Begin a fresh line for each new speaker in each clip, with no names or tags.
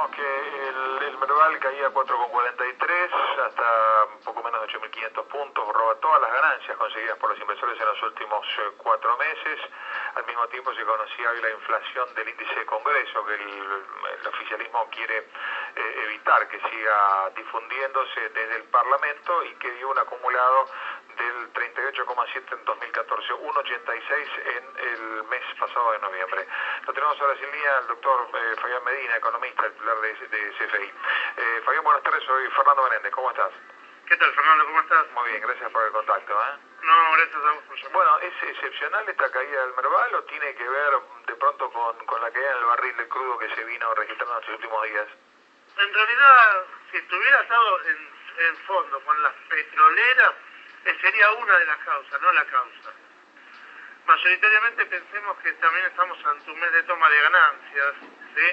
decíamos que el Merval caía 4,43 hasta poco menos de 8.500 puntos, roba todas las ganancias conseguidas por los inversores en los últimos 4 meses. Al mismo tiempo se conocía hoy la inflación del índice de Congreso, que el oficialismo quiere evitar que siga difundiéndose desde el Parlamento y que dio un acumulado del 38,7 en 2014, 1,86 en el mes pasado de noviembre. Lo tenemos ahora sin línea al doctor Fabián Medina, economista, titular de CFI. Fabián, buenas tardes, soy Fernando Menéndez, ¿cómo estás?
¿Qué tal, Fernando? ¿Cómo estás?
Muy bien, gracias por el contacto.
No, gracias a vos por llamar.
Bueno, ¿es excepcional esta caída del Merval o tiene que ver de pronto con la caída en el barril de crudo que se vino registrando en los últimos días?
En realidad, si estuviera estado en fondo con las petroleras, sería una de las causas, no la causa. Mayoritariamente pensemos que también estamos ante un mes de toma de ganancias, ¿sí?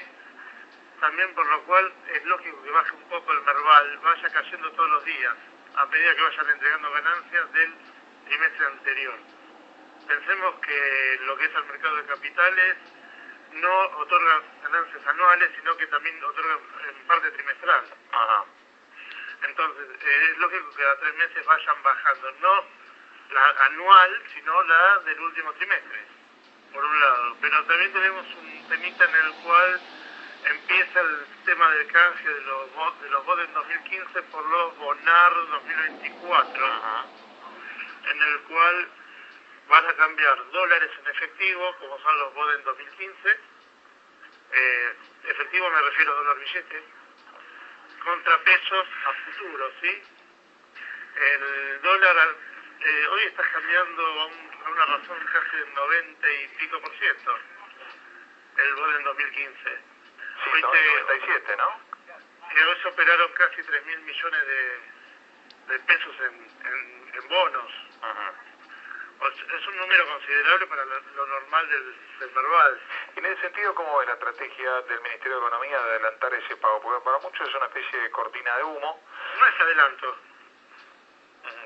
También por lo cual es lógico que baje un poco el Merval, vaya cayendo todos los días, a medida que vayan entregando ganancias del trimestre anterior. Pensemos que lo que es el mercado de capitales no otorga ganancias anuales, sino que también otorga en parte trimestral.
Ajá.
Entonces, es lógico que a 3 meses vayan bajando, no la anual, sino la del último trimestre, por un lado. Pero también tenemos un temita en el cual empieza el tema del canje de los BODES 2015 por los BONAR 2024, en el cual van a cambiar dólares en efectivo, como son los BODES 2015, efectivo me refiero a dólar billete, contra pesos a futuro, ¿sí? El dólar hoy está cambiando a una razón casi del 90 y pico por ciento, el BODE en 2015.
Sí,
Hoy
97, ¿no?
Hoy se operaron casi 3.000 millones de pesos en bonos. Es un número considerable para lo normal del Merval.
Y en ese sentido, ¿cómo es la estrategia del Ministerio de Economía de adelantar ese pago? Porque para muchos es una especie de cortina de humo.
No es adelanto.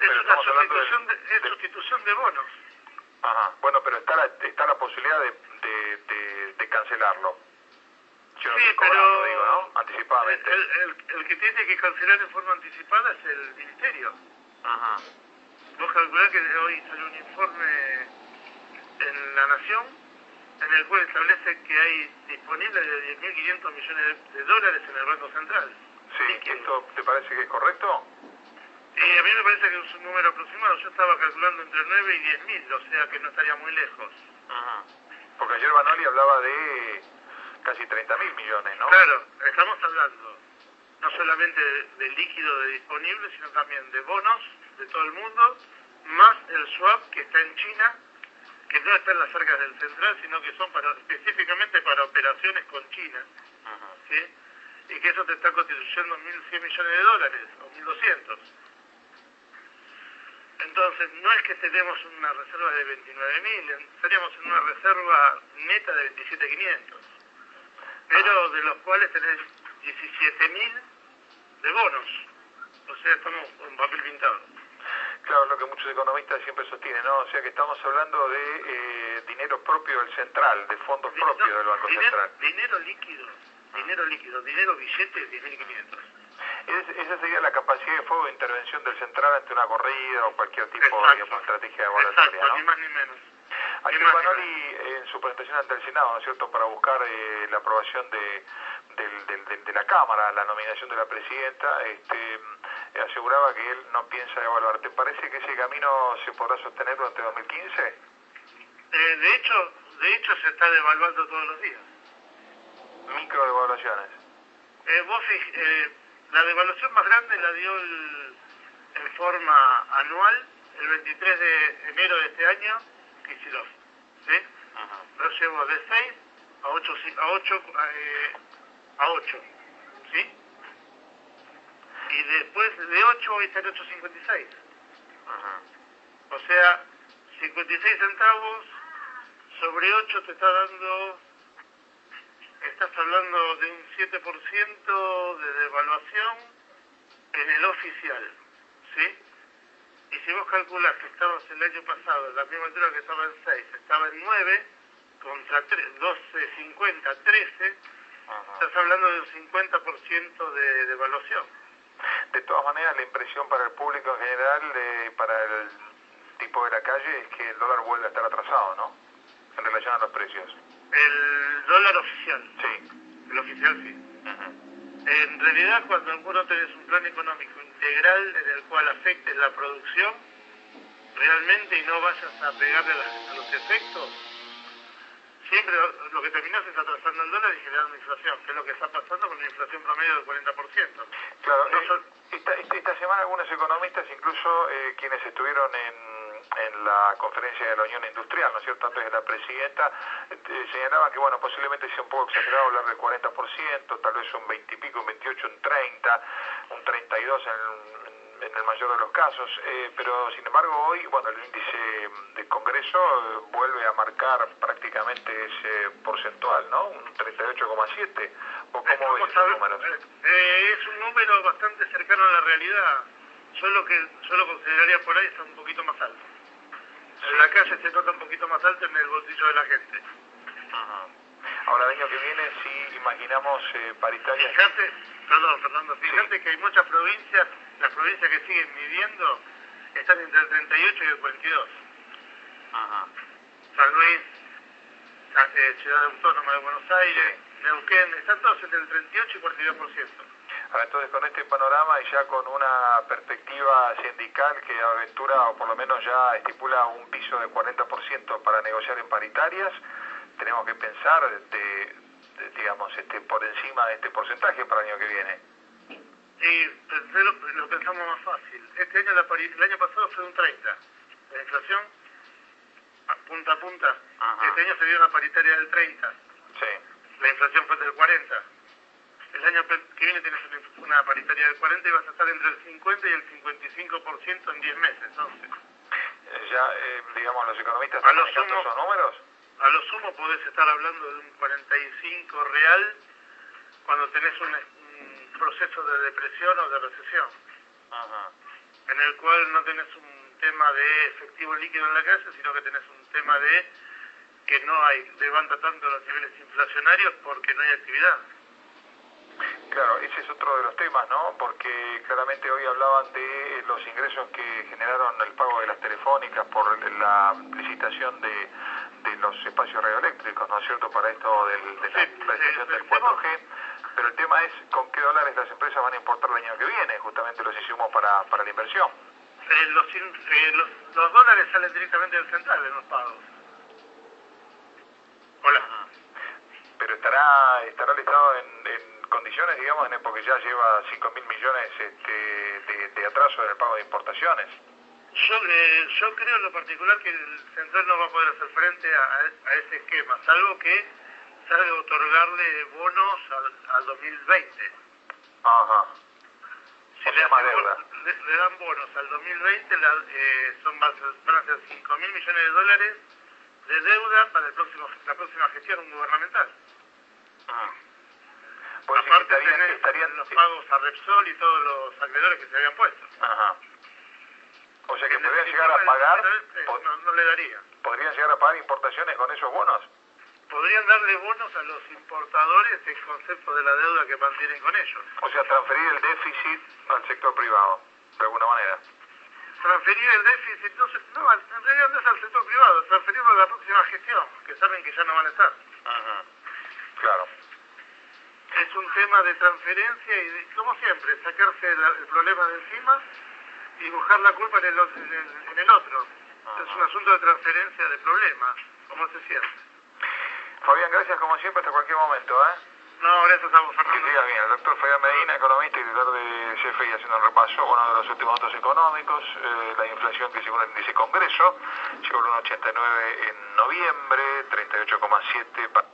Pero
Es una sustitución de bonos.
Ajá. Bueno, pero está la posibilidad de cancelarlo.
Sí, pero
digo, ¿no? Anticipadamente.
El que tiene que cancelar en forma anticipada es el Ministerio.
Ajá.
Vos calculás que hoy salió un informe en La Nación en el cual establece que hay disponibles de 10.500 millones de dólares en el Banco Central.
Sí, ¿esto te parece que es correcto?
Y a mí me parece que es un número aproximado. Yo estaba calculando entre 9 y 10.000, o sea que no estaría muy lejos.
Ajá. Porque ayer Banoli hablaba de casi 30.000 millones, ¿no?
Claro, estamos hablando no solamente de líquido de disponible, sino también de bonos de todo el mundo, más el swap que está en China, que no está en las arcas del central, sino que son específicamente para operaciones con China, ¿sí? Y que eso te está constituyendo 1.100 millones de dólares, o 1.200. Entonces, no es que tenemos una reserva de 29.000, estaríamos en una reserva neta de 27.500, pero de los cuales tenés 17.000 de bonos, o sea, estamos con papel pintado.
Claro, lo que muchos economistas siempre sostienen, ¿no? O sea que estamos hablando de dinero propio del central, de fondos propios del Banco Central.
Dinero líquido, dinero billete, 10.500.
Esa sería la capacidad de fuego de intervención del central ante una corrida o cualquier tipo de estrategia de volatilidad,
exacto,
¿no?
Ni más ni menos.
Ayer Banoli en su presentación ante el Senado, ¿no es cierto?, para buscar la aprobación de la Cámara, la nominación de la presidenta, aseguraba que él no piensa evaluar. ¿Te parece que ese camino se podrá sostener durante 2015?
De hecho se está devaluando todos los días.
Micro devaluaciones.
La devaluación más grande la dio en forma anual el 23 de enero de este año, Kicillof, ¿sí? Lo llevo de 6 a 8, ¿sí? Y después de 8 hoy está en 8.56. O sea, 56 centavos sobre 8 te está dando, estás hablando de un 7% de devaluación en el oficial, ¿sí? Y si vos calculás que estabas el año pasado, la misma altura que estaba en 6, estaba en 9, contra 12.50, 13, Estás hablando de un 50% de devaluación.
De todas maneras, la impresión para el público en general, para el tipo de la calle, es que el dólar vuelve a estar atrasado, ¿no? En relación a los precios.
El dólar oficial.
Sí.
El oficial sí. En realidad, cuando vos no tenés un plan económico integral en el cual afectes la producción, realmente, y no vayas a pegarle a los efectos, siempre lo que terminás es atrasando el dólar y generando inflación, que es lo que está pasando con una inflación promedio del 40%.
Claro,
No
esta semana algunos economistas, incluso quienes estuvieron en la conferencia de la Unión Industrial, ¿no es cierto?, antes de la presidenta, señalaban que, bueno, posiblemente sea un poco exagerado hablar del 40%, tal vez un 20 y pico, un 28, un 30, un 32 en el mayor de los casos, pero sin embargo hoy, bueno, el índice del Congreso vuelve a marcar prácticamente ese porcentual, ¿no? Un 38,7. ¿O cómo ves esos números?
Es un número bastante cercano a la realidad, solo que yo lo consideraría por ahí está un poquito más alto. En la calle se nota un poquito más alto en el bolsillo de la gente.
Ahora, el año que viene, si imaginamos paritarias...
Fíjate, perdón, Fernando, fíjate
sí,
que hay muchas provincias, las provincias que siguen midiendo están entre el 38 y el 42. San Luis, Ciudad Autónoma de Buenos Aires, Neuquén, están todos entre el 38 y 42%.
Ahora, entonces, con este panorama y ya con una perspectiva sindical que aventura, o por lo menos ya estipula un piso de 40% para negociar en paritarias, tenemos que pensar, digamos, por encima de este porcentaje para el año que viene.
Y lo pensamos más fácil. Este año, el año pasado fue un 30. La inflación, punta a punta. Este año se dio una paritaria del 30.
Sí.
La inflación fue del 40. El año que viene tienes una paritaria del 40 y vas a estar entre el 50 y el 55% en 10 meses, 11.
Ya, digamos, los economistas están manejando esos números.
A lo sumo podés estar hablando de un 45 real cuando tenés un proceso de depresión o de recesión, en el cual no tenés un tema de efectivo líquido en la calle, sino que tenés un tema de que no levanta tanto los niveles inflacionarios porque no hay actividad.
Claro, ese es otro de los temas, ¿no? Porque claramente hoy hablaban de los ingresos que generaron el pago de las telefónicas por la licitación de los espacios radioeléctricos, ¿no es cierto?, para esto de la licitación del 4G, pero el tema es con qué dólares las empresas van a importar el año que viene, justamente los insumos para la inversión.
Los dólares salen directamente del central en los pagos. Hola.
Pero estará el Estado en condiciones, digamos, porque ya lleva 5.000 millones de atraso en el pago de importaciones.
Yo creo en lo particular que el central no va a poder hacer frente a ese esquema, salvo que salga a otorgarle bonos al 2020. Si le dan bonos al 2020, van a ser 5.000 millones de dólares de deuda para la próxima gestión gubernamental.
Pues
aparte estarían los pagos a Repsol y todos los acreedores que se habían puesto.
O sea que podrían llegar a pagar...
No le daría.
¿Podrían llegar a pagar importaciones con esos bonos?
Podrían darle bonos a los importadores en concepto de la deuda que mantienen con ellos.
O sea, transferir el déficit al sector privado, de alguna manera.
Transferir el déficit, no, en realidad no es al sector privado, transferirlo a la próxima gestión, que saben que ya no van a estar.
Claro.
Es un tema de transferencia y, como siempre, sacarse el problema de encima y buscar la culpa en el otro. Es un asunto de transferencia de problemas, como se siente.
Fabián, gracias como siempre, hasta cualquier momento, ¿eh?
No, gracias a vos, Fernando.
Que siga bien. El doctor Fabián Medina, economista y director de CFI, haciendo un repaso, bueno, de los últimos datos económicos, la inflación que según el índice Congreso llegó al 1,89 en noviembre, 38,7 para